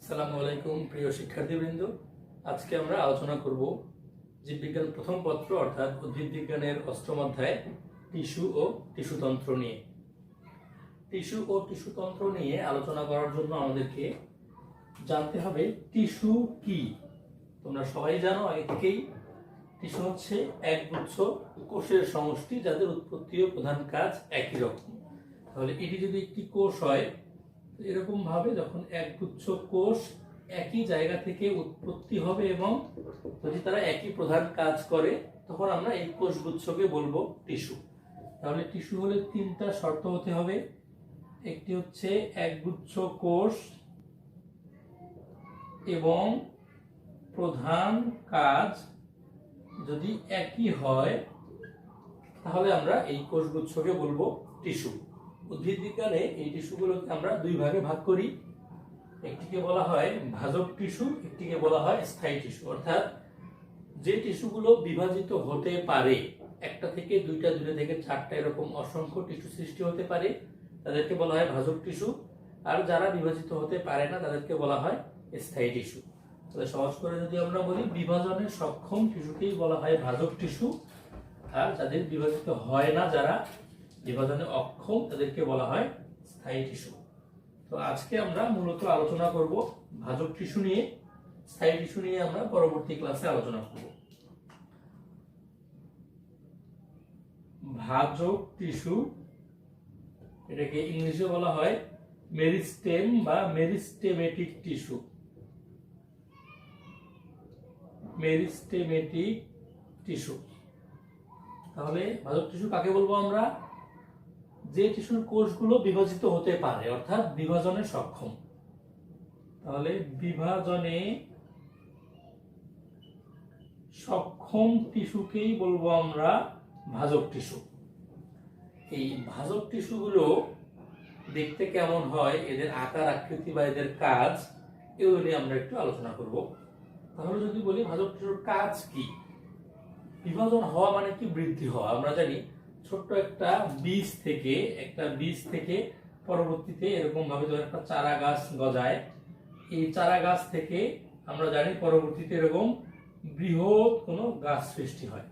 আসসালামু আলাইকুম প্রিয় শিক্ষার্থীবৃন্দ। আজকে আমরা আলোচনা করব জীববিজ্ঞান প্রথম পত্র অর্থাৎ উদ্ভিদ বিজ্ঞানের অষ্টম অধ্যায় টিস্যু ও টিস্যুতন্ত্র নিয়ে। টিস্যু ও টিস্যুতন্ত্র নিয়ে আলোচনা করার জন্য আমাদেরকে জানতে হবে টিস্যু কি। তোমরা সবাই জানো আগে থেকেই, টিস্যু হচ্ছে একগুচ্ছ কোষের সমষ্টি যাদের উৎপত্তি ও প্রধান কাজ একই রকম। তাহলে এটি যদি একটি কোষ হয়, এরকম ভাবে যখন একগুচ্ছ কোষ একই জায়গা থেকে উৎপত্তি হবে এবং যদি তারা একই প্রধান কাজ করে, তখন আমরা এই কোষগুচ্ছকে বলবো টিস্যু। তাহলে টিস্যু হলে তিনটা শর্ত হতে হবে। একটি হচ্ছে একগুচ্ছ কোষ এবং প্রধান কাজ যদি একই হয়, তাহলে আমরা এই কোষগুচ্ছকে বলবো টিস্যু। উদ্ভিদ বিজ্ঞানে এই টিস্যুগুলোকে আমরা দুই ভাগে ভাগ করি। একটিকে বলা হয় ভাজক টিস্যু, একটিকে বলা হয় স্থায়ী টিস্যু। অর্থাৎ যে টিস্যুগুলো বিভাজিত হতে পারে, একটা থেকে দুইটা, দুইটা থেকে চারটা, এরকম অসংখ্য টিস্যু সৃষ্টি হতে পারে, তাদেরকে বলা হয় ভাজক টিস্যু। আর যারা বিভাজিত হতে পারে না, তাদেরকে বলা হয় স্থায়ী টিস্যু। তাহলে সহজ করে যদি আমরা বলি, বিভাজনে সক্ষম টিস্যুকেই বলা হয় ভাজক টিস্যু, আর যাদের বিভাজিত হয় না, যারা বিভাজনে অক্ষম, তাদেরকে বলা হয় স্থায়ী টিস্যু। তো আজকে আমরা মূলত আলোচনা করব ভাজক টিস্যু নিয়ে। স্থায়ী টিস্যু নিয়ে আমরা পরবর্তী ক্লাসে আলোচনা করব। ভাজক টিস্যু, এটাকে ইংলিশে বলা হয় মেরিস্টেম বা মেরিস্টেমেটিক টিস্যু। Meristematic tissue. তাহলে ভাজক টিস্যু কাকে বলবো আমরা? যে টিস্যুর কোষগুলো বিভাজিত হতে পারে, অর্থাৎ বিভাজনে সক্ষম। তাহলে বিভাজনে সক্ষম টিস্যুকেই বলবো আমরা ভাজক টিস্যু। এই ভাজক টিস্যুগুলো দেখতে কেমন হয়, এদের আকার আকৃতি বা এদের কাজ, এগুলো নিয়ে আমরা একটু আলোচনা করব। তাহলে যদি বলি ভাজক টিস্যুর কাজ কি? বিভাজন হওয়া মানে কি? বৃদ্ধি হওয়া। আমরা জানি ছোট্ট একটা বীজ থেকে পরবর্তীতে এরকম ভাবে যখন একটা চারা গাছ গজায়, এই চারা গাছ থেকে আমরা জানি পরবর্তীতে এরকম বৃহৎ কোনো গাছ সৃষ্টি হয়।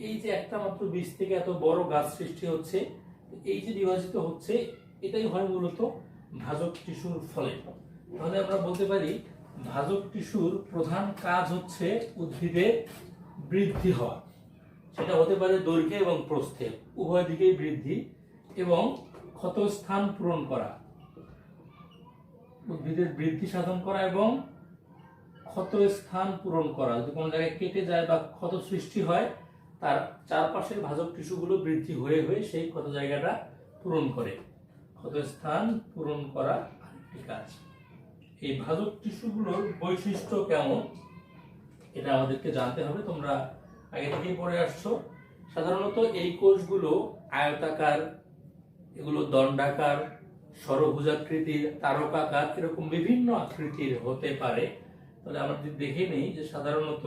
এই যে একটা মাত্র বীজ থেকে এত বড় গাছ সৃষ্টি হচ্ছে, এই যে বিভাজিত হচ্ছে, এটাই হয় মূলত ভাজক টিস্যুর ফলে। তাহলে আমরা বলতে পারি ভাজক টিস্যুর প্রধান কাজ হচ্ছে উদ্ভিদের বৃদ্ধি হওয়া। সেটা হতে পারে দৈর্ঘ্যে এবং প্রস্থে, উভয় দিকেই বৃদ্ধি, এবং ক্ষতস্থান পূরণ করা। উদ্ভিদের বৃদ্ধি সাধন করা এবং ক্ষতস্থান পূরণ করা। যদি কোনো জায়গায় কেটে যায় বা ক্ষত সৃষ্টি হয়, তার চারপাশের ভাজক টিস্যুগুলো বৃদ্ধি হয়ে হয়ে সেই ক্ষত জায়গাটা পূরণ করে। ক্ষতস্থান পূরণ করা আরেকটি কাজ। এই ভাজক টিস্যুগুলোর বৈশিষ্ট্য কেমন, এটা আমাদেরকে জানতে হবে। তোমরা আগে থেকেই পড়ে আসছো। সাধারণত এই কোষগুলো আয়তাকার, এগুলো দণ্ডাকার, ষড়ভুজাকৃতির, তারকাকার, এরকম বিভিন্ন আকৃতির হতে পারে। তাহলে আমরা যদি দেখে নেই যে সাধারণত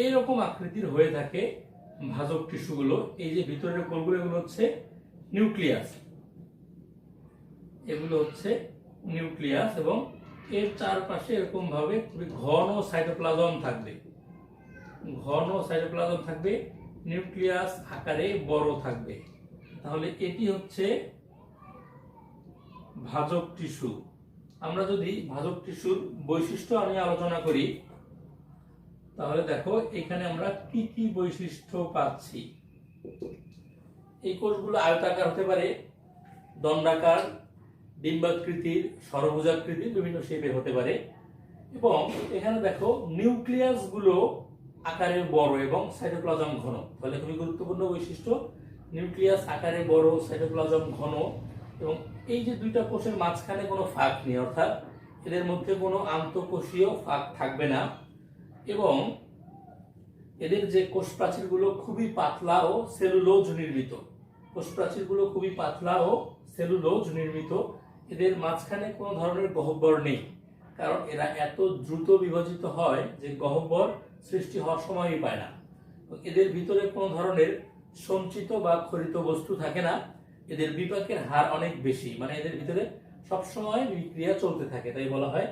এইরকম আকৃতির হয়ে থাকে ভাজক টিস্যুগুলো। এই যে ভিতরের কোষগুলো, এগুলো হচ্ছে নিউক্লিয়াস। এগুলো হচ্ছে নিউক্লিয়াস, এবং এর চারপাশে এরকম ভাবে খুবই ঘন সাইটোপ্লাজম থাকবে। ঘন সাইটোপ্লাজম থাকবে, নিউক্লিয়াস আকারে বড় থাকবে। তাহলে এটি হচ্ছে ভাজক টিস্যু। আমরা যদি ভাজক টিস্যুর বৈশিষ্ট্য নিয়ে আলোচনা করি, তাহলে দেখো এখানে আমরা কি কি বৈশিষ্ট্য পাচ্ছি। এই কোষগুলো আয়তাকার হতে পারে, দণ্ডাকার, ডিম্বাকৃতির, ষড়ভুজাকৃতির, বিভিন্ন শেপে হতে পারে। এবং এখানে দেখো নিউক্লিয়াস গুলো আকারে বড় এবং সাইটোপ্লাজম ঘন। তাহলে খুবই গুরুত্বপূর্ণ বৈশিষ্ট্য, নিউক্লিয়াস আকারে বড়, সাইটোপ্লাজম ঘন। এবং এই যে দুইটা কোষের মাঝখানে কোনো ফাঁক নেই, অর্থাৎ এদের মধ্যে কোনো আন্তঃকোষীয় ফাঁক থাকবে না। এবং এদের যে কোষ প্রাচীরগুলো খুবই পাতলা ও সেলুলোজ নির্মিত। কোষ প্রাচীরগুলো খুবই পাতলা ও সেলুলোজ নির্মিত। এদের মাঝখানে কোনো ধরনের গহ্বর নেই। কারণ এরা এত দ্রুত বিভাজিত হয় যে গহ্বর সৃষ্টি হওয়ার সময়ই পায় না। এদের ভিতরে কোনো ধরনের সঞ্চিত বা খরিত বস্তু থাকে না। এদের বিপাকের হার অনেক বেশি, মানে এদের ভিতরে সবসময় বিক্রিয়া চলতে থাকে, তাই বলা হয়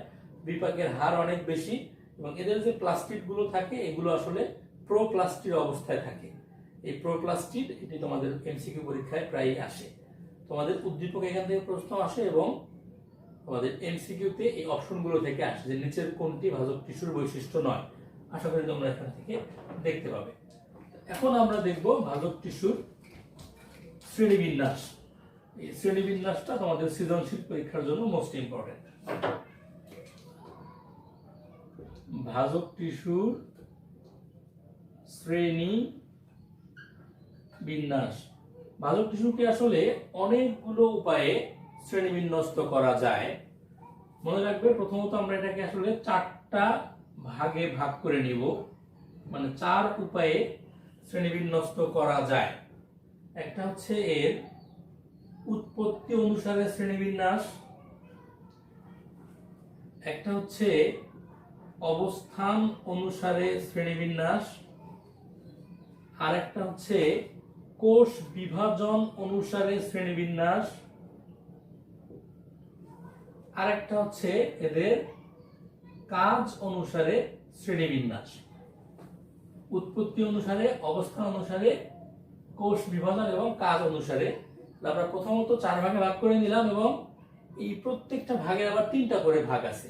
বিপাকের হার অনেক বেশি। এবং এদের যে প্লাস্টিড গুলো থাকে এগুলো আসলে প্রোপ্লাস্টিড অবস্থায় থাকে। এই প্রোপ্লাস্টিড এটি তোমাদের এমসিকিউ পরীক্ষায় প্রায়ই আসে। তোমাদের উদ্দীপক এখান থেকে প্রশ্ন আসে এবং তোমাদের এমসিকিউতে এই অপশনগুলো থেকে আসে যে নিচের কোনটি ভাজক টিস্যুর বৈশিষ্ট্য নয়। আশা করি তোমরা এখান থেকে দেখতে পাবে। এখন আমরা দেখব ভাজক টিস্যুর শ্রেণীবিন্যাস। এই শ্রেণীবিন্যাসটা তোমাদের সৃজনশীল পরীক্ষার জন্য মোস্ট ইম্পর্টেন্ট। ভাজক টিস্যুর শ্রেণী বিন্যাস। ভাজক টিস্যুকে আসলে অনেকগুলো উপায়ে শ্রেণীবিন্যস্ত করা যায়। মনে রাখবে, প্রথমত আমরা এটাকে আসলে 4টা ভাগে ভাগ করে নিব, মানে 4 উপায়ে শ্রেণীবিন্যস্ত করা যায়। একটা হচ্ছে এর উৎপত্তি অনুসারে শ্রেণীবিন্যাস, একটা হচ্ছে অবস্থান অনুসারে শ্রেণীবিন্যাস, আর একটা হচ্ছে কোষ বিভাজন অনুসারে শ্রেণীবিন্যাস, আর একটা হচ্ছে এদের কাজ অনুসারে শ্রেণীবিন্যাস। উৎপত্তি অনুসারে, অবস্থান অনুসারে, কোষ বিভাজন এবং কাজ অনুসারে। আমরা প্রথমত 4 ভাগে ভাগ করে নিলাম এবং এই প্রত্যেকটা ভাগের আবার 3টা করে ভাগ আছে।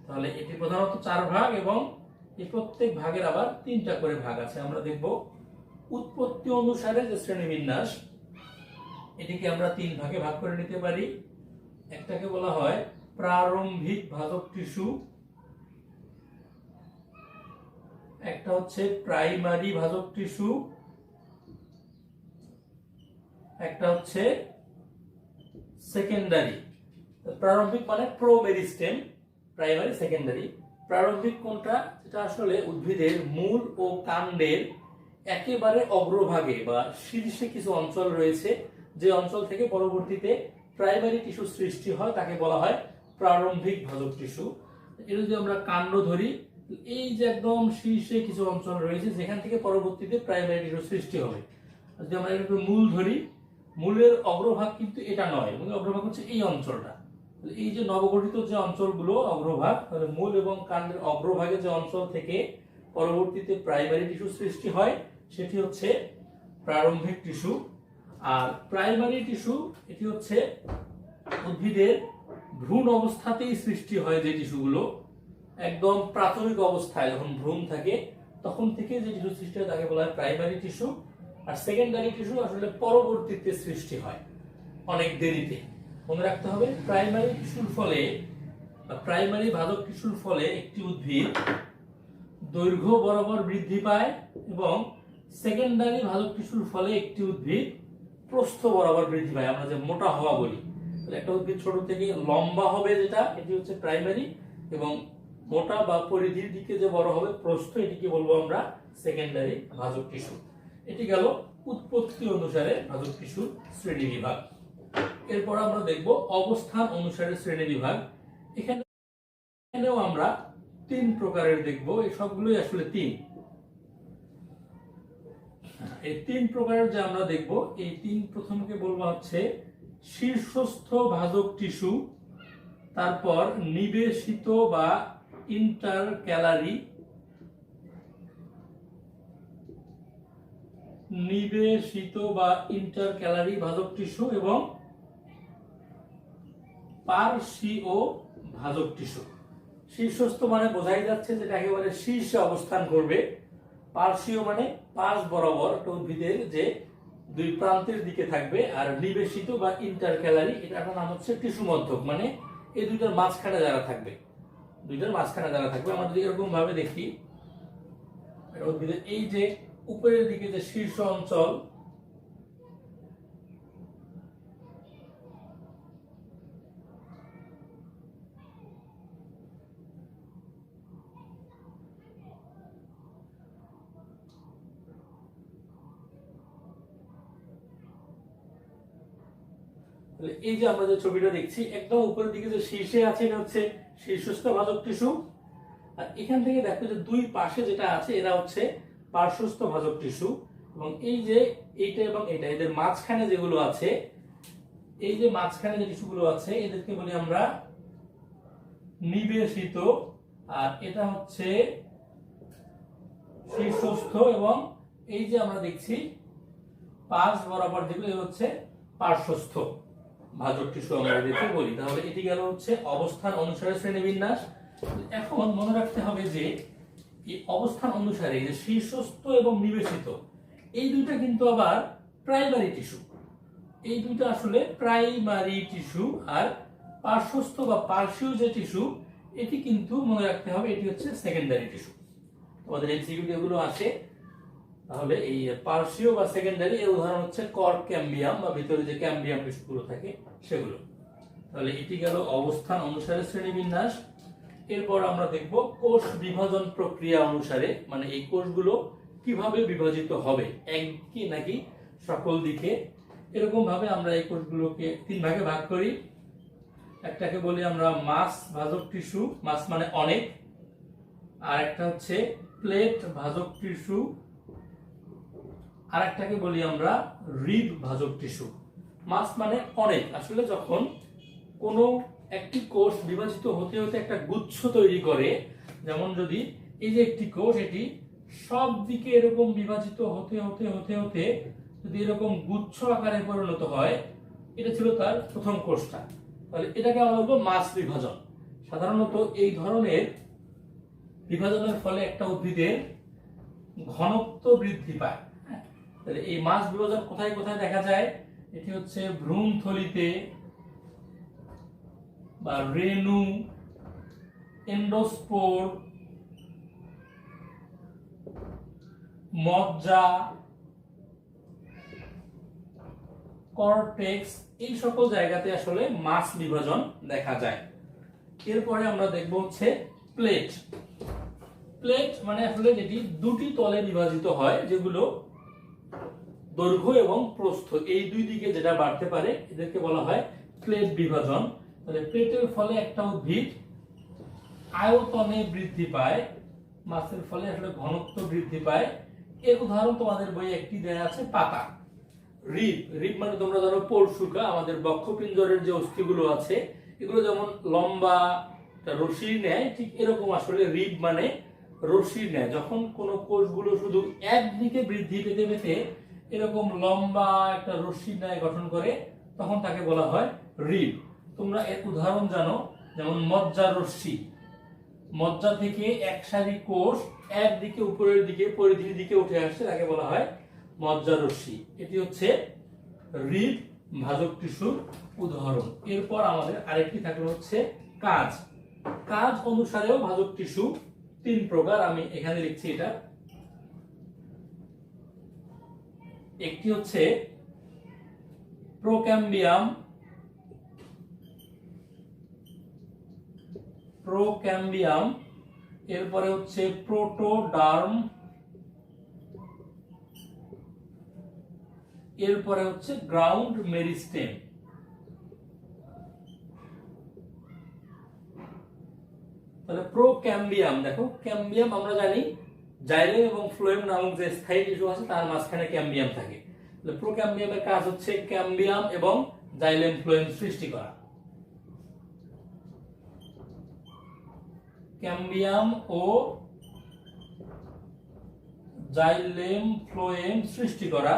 তাহলে এটি প্রধানত 4 ভাগ এবং এই প্রত্যেক ভাগের আবার 3টা করে ভাগ আছে। আমরা দেখব উৎপত্তি অনুসারে যে শ্রেণীবিন্যাস, এটিকে আমরা 3 ভাগে ভাগ করে নিতে পারি। একটাকে বলা হয় প্রারম্ভিক ভাজক টিস্যু, একটা হচ্ছে প্রাইমারি ভাজক টিস্যু, একটা হচ্ছে সেকেন্ডারি। প্রারম্ভিক মানে প্রো মেরিস্টেম, প্রাইমারি, সেকেন্ডারি। প্রারম্ভিক কোনটা? যেটা আসলে উদ্ভিদের মূল ও কাণ্ডের একেবারে অগ্রভাগে বা শীর্ষে কিছু অঞ্চল রয়েছে, যে অঞ্চল থেকে পরবর্তীতে প্রাইমারি টিস্যু সৃষ্টি হয় তাকে বলা হয় প্রারম্ভিক ভাজক টিস্যু। এটা যদি আমরা কাণ্ড ধরি, এই যে একদম শীর্ষে কিছু অঞ্চল রয়েছে যেখান থেকে পরবর্তীতে প্রাইমারি টিস্যু সৃষ্টি হবে। যদি আমরা একটু মূল ধরি, মূলের অগ্রভাগ কিন্তু এটা নয়, মূলের অগ্রভাগ হচ্ছে এই অঞ্চলটা। এই যে নবগঠিত যে অঞ্চলগুলো অগ্রভাগ, তাহলে মূল এবং কাণ্ডের অগ্রভাগে যে অঞ্চল থেকে পরবর্তীতে প্রাইমারি টিস্যু সৃষ্টি হয় সেটি হচ্ছে প্রারম্ভিক টিস্যু। আর প্রাইমারি টিস্যু এটি হচ্ছে উদ্ভিদের ভ্রূণ অবস্থাতেই সৃষ্টি হয় যে টিস্যুগুলো, একদম প্রাথমিক অবস্থায় যখন ভ্রূণ থাকে তখন থেকে যে টিস্যু সৃষ্টি হয় তাকে বলা হয় প্রাইমারি টিস্যু। আর সেকেন্ডারি টিস্যু আসলে পরবর্তীতে সৃষ্টি হয় অনেক দেরিতে। মনে রাখতে হবে, প্রাইমারি টিস্যুর ফলে বা প্রাইমারি ভাজক টিস্যুর ফলে একটি উদ্ভিদ দৈর্ঘ্য বরাবর বৃদ্ধি পায় এবং সেকেন্ডারি ভাজক টিস্যুর ফলে একটি উদ্ভিদ প্রস্থ বরাবর বৃদ্ধি পায়। আমরা যে মোটা হওয়া বলি, একটা উদ্ভিদ ছোট থেকে লম্বা হবে যেটা, এটি হচ্ছে প্রাইমারি, এবং মোটা বা পরিধির দিকে যে বড় হবে প্রস্থ, এটিকে বলবো আমরা সেকেন্ডারি ভাজক টিস্যু। এটি গেল উৎপত্তি অনুসারে ভাজক টিস্যুর শ্রেণী বিভাগ। এরপর আমরা দেখব অবস্থান অনুসারে শ্রেণী বিভাগ। এখানেও আমরা 3 প্রকারের দেখব, এই সবগুলোই আসলে 3। এই 3 প্রকারের যে আমরা দেখব, এই 3 প্রথমকে বলবো হচ্ছে শীর্ষস্থ ভাজক টিস্যু, তারপর নিবেশিত বা ইন্টারক্যালারি, ভাজক টিস্যু এবং পার্শ্বীয় ভাজক টিস্যু। শীর্ষস্থ মানে বোঝাই যাচ্ছে যেটা একেবারে শীর্ষে অবস্থান করবে। পার্শ্বীয় মানে পাশ বরাবর একটা উদ্ভিদের যে 2 প্রান্তের দিকে থাকবে। আর নিবেশিত বা ইন্টারক্যালারি, এটার নাম হচ্ছে টিস্যু মধ্যক, মানে এই দুইটার মাঝখানে যারা থাকবে, আমরা যদি এরকম ভাবে দেখি, উদ্ভিদের এই যে উপরের দিকে যে শীর্ষ অঞ্চল, এই যে আমরা যে ছবিটা দেখছি একদম উপরের দিকে যে শীর্ষে আছে, এটা হচ্ছে শীর্ষস্থ ভাজক টিস্যু, আর এখান থেকে দেখো যে দুই পাশে যেটা আছে এরা হচ্ছে পার্শ্বস্থ ভাজক টিস্যু, এবং এই যে এইটা এবং এটা এদের মাঝখানে যেগুলো আছে, এই যে মাঝখানে যে টিস্যুগুলো আছে এদেরকে বলি আমরা নিবেশিত, আর এটা হচ্ছে শীর্ষস্থ, এবং এই যে আমরা দেখছি পাশ বরাবর যেগুলো হচ্ছে পার্শ্বস্থ ভাজক টিস্যু আমরা এদেরকে বলি। তাহলে এটি গেল হচ্ছে অবস্থান অনুসারে শ্রেণীবিন্যাস। এখন মনে রাখতে হবে যে এই অবস্থান অনুসারে যে শীর্ষস্থ এবং নিবেশিত এই দুইটা কিন্তু আবার প্রাইমারি টিস্যু, এই দুইটা আসলে প্রাইমারি টিস্যু, আর পার্শ্বস্থ বা পার্শ্বীয় যে টিস্যু এটি কিন্তু মনে রাখতে হবে এটি হচ্ছে সেকেন্ডারি টিস্যু। আমাদের এমসিকিউ যেগুলো আসে তাহলে এই পার্শ্বীয় বা সেকেন্ডারি এর উদাহরণ হচ্ছে কর্ক ক্যাম্বিয়াম বা ভিতরে যে ক্যাম্বিয়াম টিস্যুগুলো থাকে সেগুলো। তাহলে এটি গেল অবস্থান অনুসারে শ্রেণীবিন্যাস। এরপর আমরা দেখব কোষ বিভাজন প্রক্রিয়া অনুসারে, মানে এই কোষগুলো কিভাবে বিভাজিত হবে, একদিকে নাকি সকল দিকে, এরকম ভাবে আমরা এই কোষগুলোকে তিন ভাগে ভাগ করি। একটাকে বলি আমরা মাস ভাজক টিস্যু, মাস মানে অনেক, আর একটা হচ্ছে প্লেট ভাজক টিস্যু, আর একটাকে বলি আমরা রিব ভাজক টিস্যু। মাস মানে অনেক, আসলে যখন কোনো একটি কোষ বিভাজিত হতে হতে একটা গুচ্ছ তৈরি করে, যেমন যদি এই যে একটি কোষ এটি সব দিকে এরকম বিভাজিত হতে হতে হতে হতে যদি এরকম গুচ্ছ আকারে পরিণত হয়, এটা ছিল তার প্রথম কোষটা, তাহলে এটাকে আমরা বলবো মাস বিভাজন। সাধারণত এই ধরনের বিভাজনের ফলে একটা উদ্ভিদের ঘনত্ব বৃদ্ধি পায়। তাহলে এই মাস বিভাজন কোথায় কোথায় দেখা যায়, এটি হচ্ছে ভ্রূণথলিতে বা রেণু, এন্ডোস্পোর, মজ্জা, কর্টেক্স, এই সকল জায়গাতে আসলে মাস বিভাজন দেখা যায়। এরপরে আমরা দেখব হচ্ছে প্লেট। প্লেট মানে আসলে যেটি দুটি তলে বিভাজিত হয়, যেগুলো দৈর্ঘ্য এবং প্রস্থ এই দুই দিকে যেটা বাড়তে পারে এদেরকে বলা হয় প্লেট বিভাজন। তাহলে প্লেটের ফলে একটা উদ্ভিদ আয়তনে বৃদ্ধি পায়, মাসের ফলে আসলে ঘনত্ব বৃদ্ধি পায়। এর উদাহরণ তোমাদের বইয়ে একটি দেয়া আছে পাতা। রিব, রিব মানে তোমরা জানো পরশুকা, আমাদের বক্ষপিঞ্জরের যে অস্থিগুলো আছে এগুলো যেমন লম্বা রশির ন্যায়, ঠিক এরকম আসলে রিব মানে রশির ন্যায়। যখন কোন কোষগুলো শুধু একদিকে বৃদ্ধি পেতে পেতে এরকম লম্বা একটা রশির ন্যায় গঠন করে, তখন তাকে বলা হয় রিব। তোমরা এর উদাহরণ জানো, যেমন মজ্জা রশ্মি, মজ্জা থেকে এক সারি কোষ একদিকে উপরের দিকে পরিধির দিকে উঠে আসছে, তাকে বলা হয় মজ্জা রশ্মি। এটি হচ্ছে রিব ভাজক টিস্যুর উদাহরণ। এরপর আমাদের আরেকটি থাকলো হচ্ছে কাজ। কাজ অনুসারেও ভাজক টিস্যু তিন প্রকার, আমি এখানে লিখছি এটা। একটি হচ্ছে প্রোক্যাম্বিয়াম, প্রোক্যাম্বিয়াম, এরপরে হচ্ছে প্রোটোডার্ম, এরপরে হচ্ছে গ্রাউন্ড মেরিস্টেম। তাহলে প্রোক্যাম্বিয়াম, দেখো ক্যাম্বিয়াম আমরা জানি জাইলেম এবং ফ্লোয়েম নামক যে স্থায়ী টিস্যু আছে তার মাঝখানে ক্যাম্বিয়াম থাকে। তাহলে প্রোক্যাম্বিয়ামের কাজ হচ্ছে ক্যাম্বিয়াম এবং জাইলেম ফ্লোয়েম সৃষ্টি করা। ক্যাম্বিয়াম ও জাইলেম ফ্লোয়েম সৃষ্টি করা।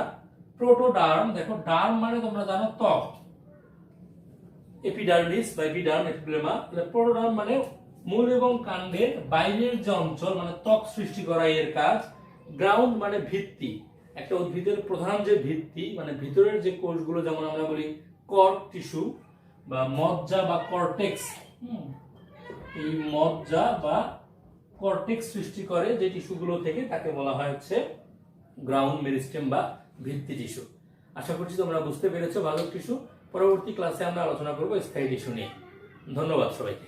প্রোটোডার্ম, দেখো ডার্ম মানে তোমরা জানো ত্বক, এপিডার্মিস বা এপিডার্ম, এপিডের্মা। প্রোটোডার্ম মানে মূল এবং কাণ্ডের বাইরের যে অঞ্চল, মানে ত্বক সৃষ্টি করা এর কাজ। গ্রাউন্ড মানে ভিত্তি, একটা উদ্ভিদের প্রধান যে ভিত্তি, মানে ভিতরের যে কোষগুলো, যেমন আমরা বলি কর্ক টিস্যু বা মজ্জা বা কর্টেক্স, এই মজ্জা বা কর্টেক্স সৃষ্টি করে যে টিস্যুগুলো থেকে, তাকে বলা হয় হচ্ছে গ্রাউন্ড মেরিস্টেম বা ভিত্তি টিস্যু। আশা করছি তোমরা বুঝতে পেরেছো ভাজক টিস্যু। পরবর্তী ক্লাসে আমরা আলোচনা করব স্থায়ী টিস্যু নিয়ে। ধন্যবাদ সবাইকে।